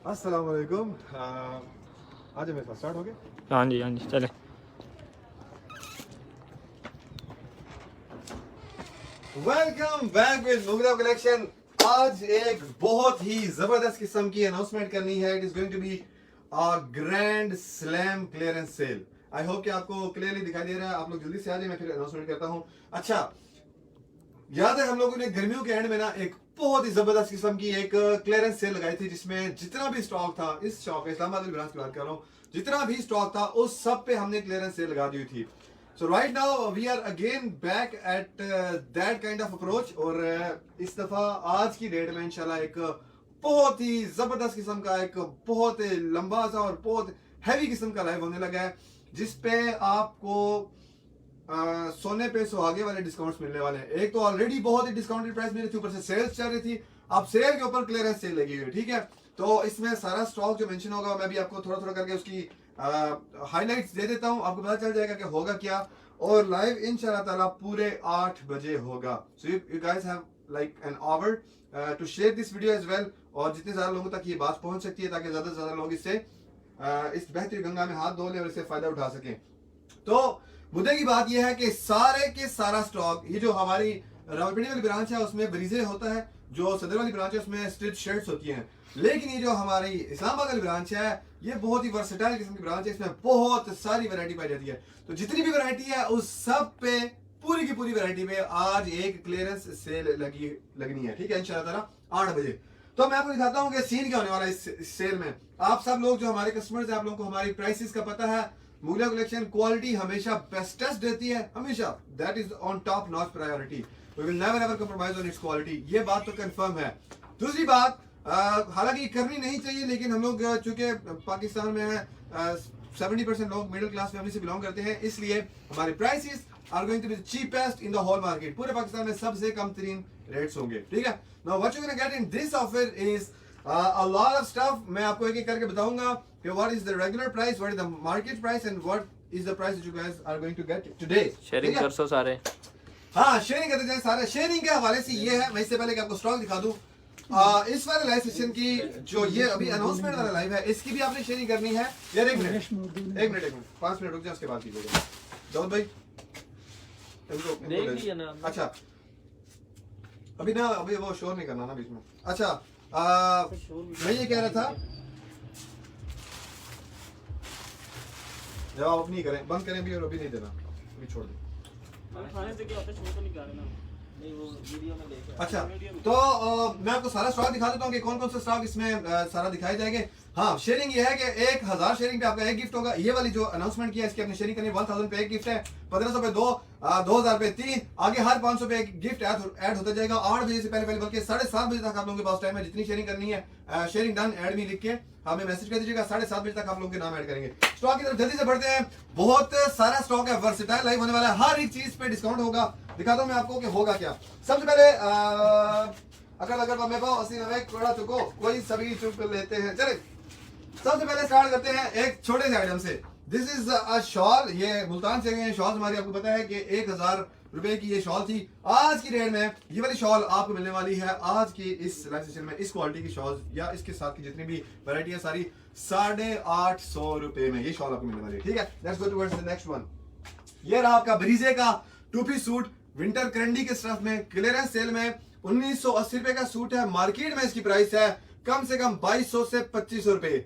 अस्सलाम वालेकुम। आज मेरे साथ स्टार्ट हो गया। हाँ जी चले। Welcome back with Mugda collection. आज एक बहुत ही जबरदस्त किस्म की अनाउंसमेंट करनी है। It is going to be a grand slam clearance sale. I hope कि आपको क्लियरली दिखाई दे रहा है। आप लोग जल्दी से आ जाए, मैं फिर अनाउंसमेंट करता हूँ। अच्छा, याद है हम लोगों ने गर्मियों के एंड में ना एक बहुत ही जबरदस्त किस्म की एक क्लियरेंस सेल लगाई थी, जिसमें जितना भी स्टॉक था इस शॉप में, इस्लामाबाद ब्रांच की बात कर रहा हूँ, जितना भी स्टॉक था उस सब पे हमने क्लियरेंस सेल लगा दी थी। So right now we are again back at that kind of approach. और इस दफा आज की डेट में इंशाल्लाह एक बहुत ही जबरदस्त किस्म का, एक बहुत ही लंबा सा और बहुत हैवी किस्म का लाइव होने लगा है, जिसपे आपको सोने पे सुहागे वाले डिस्काउंट्स मिलने वाले हैं। एक तो ऑलरेडी बहुत ही डिस्काउंटेड प्राइस मिली थी, ऊपर से सेल्स चल रही थी, अब सेल के ऊपर क्लियरेंस सेल लगी हुई है। ठीक है, तो इसमें सारा स्टॉक जो मेंशन होगा मैं भी आपको थोड़ा थोड़ा करके उसकी हाइलाइट्स दे देता हूं, आपको पता चल जाएगा कि होगा क्या। और लाइव इंशाल्लाह ताला पूरे 8 बजे होगा। So you guys have like an hour to share this video as well, और जितने ज्यादा लोगों तक ये बात पहुंच सकती है ताकि ज्यादा से ज्यादा लोग इससे इस बेहतरीन गंगा में हाथ धो लें और इससे फायदा उठा सकें। तो मुद्दे की बात यह है कि सारे के सारा स्टॉक, ये जो हमारी रावलपिंडी वाली ब्रांच है उसमें ब्रीजे होता है, जो सदर वाली ब्रांच है उसमें स्ट्रिच शर्ट्स होती हैं, लेकिन ये जो हमारी इस्लामाबाद वाली ब्रांच है ये बहुत ही वर्सेटाइल किस्म की ब्रांच है। इसमें बहुत सारी वैरायटी पाई जाती है। तो जितनी भी वैरायटी है उस सब पे, पूरी की पूरी वैरायटी पे आज एक क्लियरेंस सेल लगनी है। ठीक है, इंशाल्लाह ताला 8 बजे। तो मैं आपको दिखाता हूँ कि सीन क्या होने वाला है इस सेल में। आप सब लोग जो हमारे कस्टमर्स हैं, आप लोगों को हमारी प्राइसेस का पता है। मुगला कलेक्शन क्वालिटी हमेशा बेस्टेस्ट देती है, हमेशा। That is on top notch priority. We will never ever compromise on its quality, ये बात तो कंफर्म है। दूसरी बात, हालांकि करनी नहीं चाहिए, लेकिन हम लोग चूंकि पाकिस्तान में है, 70% लोग मिडिल क्लास फैमिली से बिलोंग करते हैं, इसलिए हमारे prices are going to be cheapest in the whole market. पूरे पाकिस्तान में सबसे कम तरीन रेट्स होंगे। ठीक है, now what you gonna get in this offer is a lot of stuff। मैं आपको एक एक करके बताऊंगा कि what is the regular price, what is the market price and what is the price that you guys are going to get today। Sharing कर सो सारे। हाँ, शेयरिंग करते जाए सारे। शेयरिंग के हवाले से ये है, मैं इससे पहले कि आपको स्टॉक दिखा दूं, इस वाले लाइव सेशन की जो ये अभी अनाउंसमेंट वाला लाइव है, इसकी भी आपने शेयरिंग करनी है यार। एक मिनट 5 मिनट रुक जाए, उसके बाद कीजिएगा। दाऊद भाई देख लिया ना। अच्छा, अभी ना, अभी वो शोर नहीं करना ना बीच में। अच्छा, मैं ये कह रहा था, जवाब अब नहीं करें, बंद करें भी और अभी नहीं देना, अभी छोड़ दें। खाने से क्या होता है, शो तो नहीं कर रहे ना। नहीं, वो वीडियो में देख। अच्छा, तो मैं आपको सारा स्टॉक दिखा देता हूँ कि कौन कौन सा स्टॉक इसमें सारा दिखाए जाएंगे। हाँ, शेयरिंग ये है कि 1000 शेयरिंग पे आपका एक गिफ्ट होगा। ये वाली जो अनाउंसमेंट किया है इसकी आपने शेयरिंग करनी है। 1000 पे एक गिफ्ट है, 1500 पे 2, 2000 पे 3, आगे हर 500 पे एक गिफ्ट ऐड होता जाएगा। 8 बजे से पहले बल्कि 7:30 बजे तक आप लोगों के पास टाइम है। जितनी शेयरिंग करनी है, शेयरिंग डन एड मी लिख के हमें मैसेज कर दीजिएगा। 7:30 बजे तक आप लोगों के नाम ऐड करेंगे। स्टॉक की तरफ जल्दी से बढ़ते हैं। बहुत सारा स्टॉक है, वर्सेटाइल लाइव होने वाला है, हर एक चीज पे डिस्काउंट होगा। दिखाता हूं मैं आपको कि होगा क्या। सबसे पहले अगर मैं पाओ असी में थोड़ा चुको, कोई सभी चुप लेते हैं। चले, सबसे पहले स्टार्ट करते हैं एक छोटे से आइटम से। दिस इज अ शॉल, ये मुल्तान से गए शॉल हमारी, आपको पता है कि 1000 रुपए की ये शॉल थी। आज की रेट में ये वाली शॉल आपको मिलने वाली है आज की इस लाइव सेशन में। इस क्वालिटी की शॉल या इसके साथ की जितनी भी वैरायटी है सारी 850 रुपए में ये शॉल आपको मिलने वाली है। ठीक है, let's go towards the next one. ये रहा आपका ब्रीजे का 2-पीस सूट, विंटर करंडी के स्टफ में, क्लियरेंस सेल में 1980 रुपए का सूट है। मार्केट में इसकी प्राइस है कम से कम 2200 से 2500 रुपए।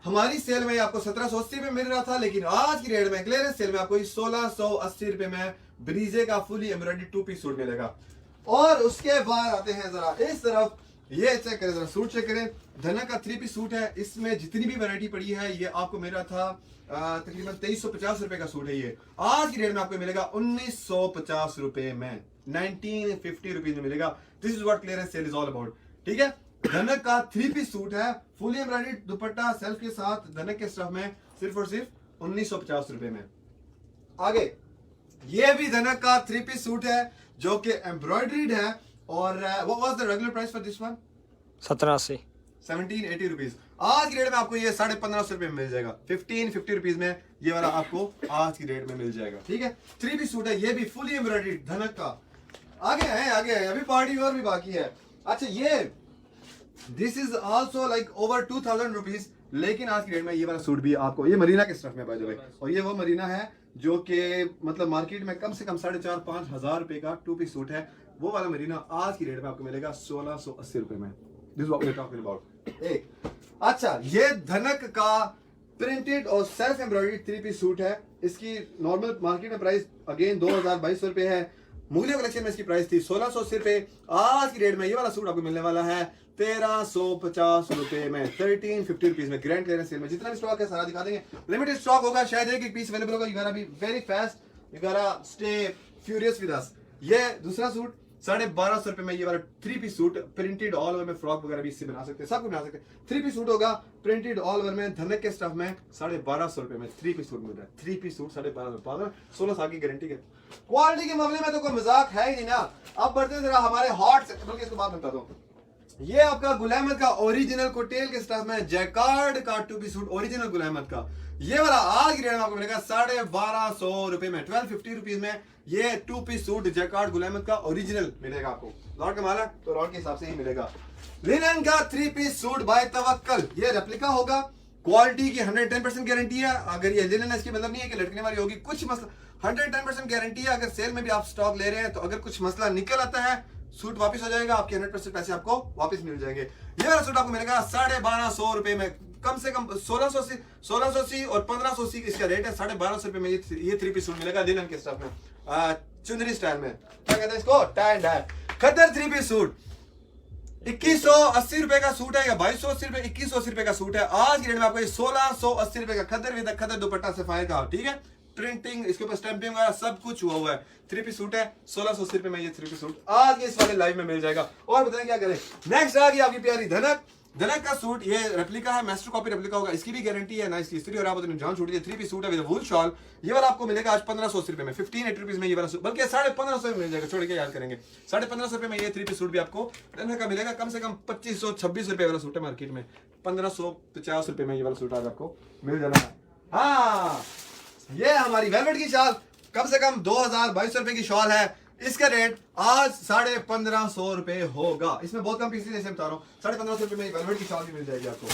हमारी सेल में आपको 1780 में मिल रहा था, लेकिन आज की रेट में क्लियरेंस सेल में आपको 1680 रुपए में ब्रीजे का फुली एम्ब्रॉयडरी 2-पीस सूट मिलेगा। और उसके बाद आते हैं जरा इस तरफ, ये चेक करें जरा, सूट चेक करें। धनक का 3-पीस सूट है, इसमें जितनी भी वैरायटी पड़ी है ये आपको मिल रहा था तकरीबन 2350 रुपए का सूट है। ये आज की रेट में आपको मिलेगा 1950 रुपए में, 1950 रुपीज में मिलेगा। This is what clearance sale is all about. ठीक है, धनक का 3-पीस सूट है, फुली एम्ब्रॉयडरी दुपट्टा सेल्फ के साथ, धनक के स्टफ में, सिर्फ और सिर्फ 1950 रुपए में। आगे ये भी धनक का 3-पीस सूट है जो कि एम्ब्रॉयडरीड है। और what was the regular price for this one? 1780। 1780 rupees. आज की रेट में आपको ये 1550 रुपए में मिल जाएगा। 1550 रुपीज में ये वाला आपको आज की रेट में मिल जाएगा। ठीक है, 3-पीस सूट है, ये भी फुली एम्ब्रॉयडरीड धनक का। आगे है, अभी पार्टी और भी बाकी है। अच्छा, ये this is also like over 2000 rupees, लेकिन आज की डेट में ये वाला सूट भी आपको, ये मरीना के स्टफ में बाय द वे, और ये वो मरीना है जो कि मतलब मार्केट में कम से कम 4,500-5 हजार रुपए का 2 पीस सूट है। वो वाला मरीना आज की डेट में आपको मिलेगा 1680 रुपए में। This what we are talking about. एक अच्छा, ये धनक का प्रिंटेड और सेल्फ एम्ब्रॉयडरी 3 पीस सूट है। इसकी नॉर्मल मार्केट में प्राइस अगेन 2200 रुपए है। मुगलिया कलेक्शन में इसकी प्राइस थी 1680 रुपए। आज की डेट में ये वाला सूट आपको मिलने वाला है 1350 रुपए में, 1350 रुपीज में, ग्रैंड क्लियरेंस सेल में। जितना भी स्टॉक है सारा दिखा देंगे, लिमिटेड स्टॉक होगा, शायद एक पीस अवेलेबल होगा। You gotta be very fast, you gotta stay furious with us. ये दूसरा सूट 1250 रुपए में, ये वाला 3 piece suit printed all over में, फ्रॉक वगैरह भी इससे बना सकते हैं, सब कुछ बना सकते हैं। 3 पीस सूट होगा प्रिंटेड ऑल ओवर में, धनक के स्टफ में, 1250 रुपए में 3 पीस सूट मिल रहा है। 3 पीस सूट 1250, 16 साल की गारंटी के। क्वालिटी के मामले में तो कोई मजाक है ही नहीं ना। अब बढ़ते जरा हमारे हॉट, बल्कि इसको बात बता दो, ये आपका गुल अहमद का ओरिजिनल कोटेल के स्टफ में जैकार्ड का 2 piece suit, original Gul Ahmed का। ये वाला आज की रेट में आपको मिलेगा 1250 रुपए में, 1250 रुपीज में ये 2 piece suit Jaccard Gul Ahmed का ओरिजिनल मिलेगा आपको। लॉट का माल है तो लॉट के हिसाब से ही मिलेगा। लिनन का 3 पीस सूट बाय तवक्कल, ये रेप्लिका होगा, क्वालिटी की 110% गारंटी है। अगर ये लिनन है इसकी मतलब नहीं है कि लटकने वाली होगी, कुछ मसला 110% गारंटी है। अगर सेल में भी आप स्टॉक ले रहे हैं तो अगर कुछ मसला निकल आता है, सूट वापस हो जाएगा, आपके 100% पैसे आपको वापस मिल जाएंगे। ये वाला सूट आपको मिलेगा 1250 रुपए में, कम से कम 1680 और 1580 इसका रेट है। 1250 रुपए में ये 3 पीस सूट मिलेगा लिनन के स्टफ में, चुंदरी स्टाइल में। क्या कहते हैं इसको, टाई एंड डाई खद्दर 3 पीस सूट 2180 रुपए का सूट है, या 2280 रुपए, 2180 रुपए का सूट है। आज की डेट में आपको 1680 रुपए का खद्दर विद खद्दर दुपट्टा सफायर का, ठीक है, प्रिंटिंग, इसके ऊपर स्टैंपिंग वगैरह सब कुछ हुआ है। 3 पीस सूट है 1680 रुपए में, ये 3 पीस सूट आज के इस वाले लाइव में मिल जाएगा। और बताएं क्या करें। नेक्स्ट आ गई आपकी प्यारी धनक, धनक का सूट, ये रेप्लिका है, मास्टर कॉपी रेप्लिका होगा, इसकी भी गारंटी है ना, इसकी इस्त्री और आप जान छूट, 3 पीस सूट है विद वूल शॉल। ये वाला आपको मिलेगा आज 1580 रुपए में, 1580 रुपीज में ये वाला सूट, बल्कि 1550 में मिल जाएगा, छोड़ के याद करेंगे। 1550 रुपए में ये 3 पीस सूट भी आपको धनक का मिलेगा। कम से कम 2526 रुपए वाला सूट है मार्केट में, 1550 रुपए में ये वाला सूट आज आपको मिल जाना है। हाँ, ये हमारी वेलवेट की शॉल, कम से कम 2200 रुपए की शॉल है। इसका रेट आज 1550 रुपए होगा। इसमें बहुत कम पीस जैसे बता रहा हूँ, 1550 रुपए में वेलवेट की शॉल भी मिल जाएगी आपको।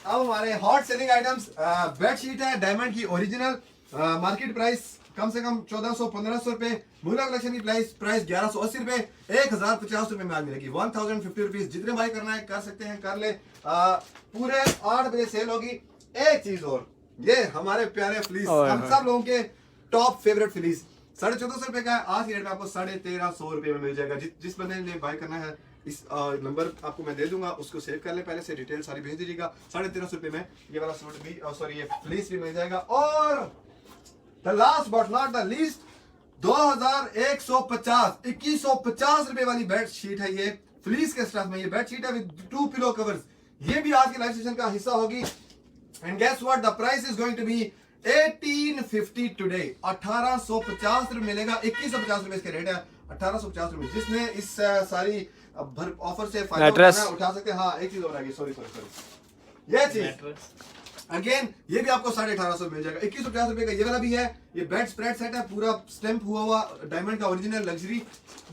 अब हमारे हॉट सेलिंग आइटम्स, बेडशीट है डायमंड की ओरिजिनल, मार्केट प्राइस कम से कम 1400-1500 रुपए। मुगला कलेक्शन की प्राइस 1180 रुपए, 1050 रुपए में आज मिलेगी, 1050 रुपीज। जितने भाई करना है कर सकते हैं, कर ले। पूरे 8 बजे सेल होगी। एक चीज और, ये हमारे प्यारे फ्लीस, हम सब लोगों के टॉप फेवरेट फ्लीस 1450 रुपए का है। आज की डेट में आपको 1350 रुपए में मिल जाएगा। जिस बंदे ने बाय करना है, इस नंबर आपको मैं दे दूंगा, उसको सेव कर ले, पहले से डिटेल सारी भेज दीजिएगा। 1350 रुपए में ये वाला सूट भी, सॉरी ये फ्लीस भी मिल जाएगा। और the last but not the least, 2150 रुपए वाली बेड शीट है ये, फ्लीस के स्टफ में ये बेड शीट है विद 2 पिलो कवर्स। ये भी आज के लाइव सेशन का हिस्सा होगी। And guess what? The price is going to be 1850 today. 1850 रुपए मिलेगा, 2150 रुपए इसके रेट है, 1850 रुपए। जिसने इस सारी ऑफर से फायदा उठा सकते हैं। हाँ, एक चीज और आएगी, सॉरी, ये चीज अगेन, ये भी आपको 1850 मिल जाएगा। 2150 रुपए का ये वाला भी है। ये बेड स्प्रेड सेट है, पूरा स्टैंप हुआ हुआ डायमंड का ओरिजिनल लग्जरी।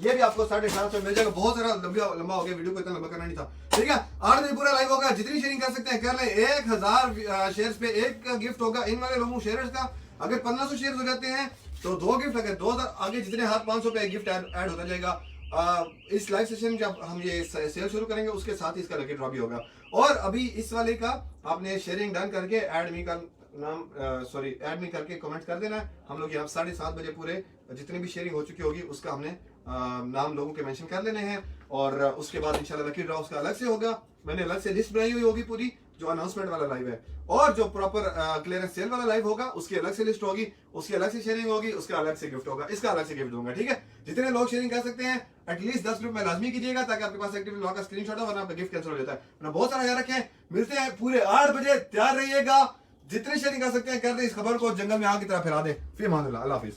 ये भी आपको 1850 मिल जाएगा। बहुत सारा लंबा हो गया, वीडियो को इतना लंबा करना नहीं था, ठीक है। 8 दिन पूरा लाइव होगा, जितनी शेयरिंग कर सकते हैं कर ले। 1000 शेयर्स पे एक गिफ्ट होगा इन वाले लोगों शेयर्स का। अगर 1500 शेयर हो जाते हैं तो 2 गिफ्ट, अगर 2000 आगे जितने हाथ 500 पे गिफ्ट ऐड होता जाएगा। इस लाइव सेशन जब हम ये सेल शुरू करेंगे उसके साथ ही इसका लकी ड्रॉ भी होगा। और अभी इस वाले का आपने शेयरिंग डन करके ऐड मी का नाम, सॉरी ऐड मी करके कमेंट कर देना है। हम लोग यहाँ 7:30 बजे पूरे जितनी भी शेयरिंग हो चुकी होगी उसका हमने नाम लोगों के मेंशन कर लेने हैं। और उसके बाद इंशाल्लाह लकी ड्रॉ उसका अलग से होगा। मैंने अलग से लिस्ट बनाई हुई होगी पूरी, जो अनाउंसमेंट वाला लाइव है। और जो प्रॉपर क्लियरेंस सेल वाला लाइव होगा उसकी अलग से लिस्ट होगी, उसकी अलग से शेयरिंग होगी, उसका अलग से गिफ्ट होगा, इसका अलग से गिफ्ट दूंगा, ठीक है। जितने लोग शेयरिंग कर सकते हैं एटलीस्ट 10 ग्रुप में लाजमी कीजिएगा, ताकि आपके पास एक्टिव लॉक का स्क्रीनशॉट हो, वरना आपका गिफ्ट कैंसिल हो जाता है। मैंने बहुत सारा याद रखें। मिलते हैं पूरे 8 बजे, तैयार रहिएगा। जितने शेयरिंग कर सकते हैं कर दे, इस खबर को जंगल में आग की तरह फैला दे। फिर मान अल्लाह हाफिज।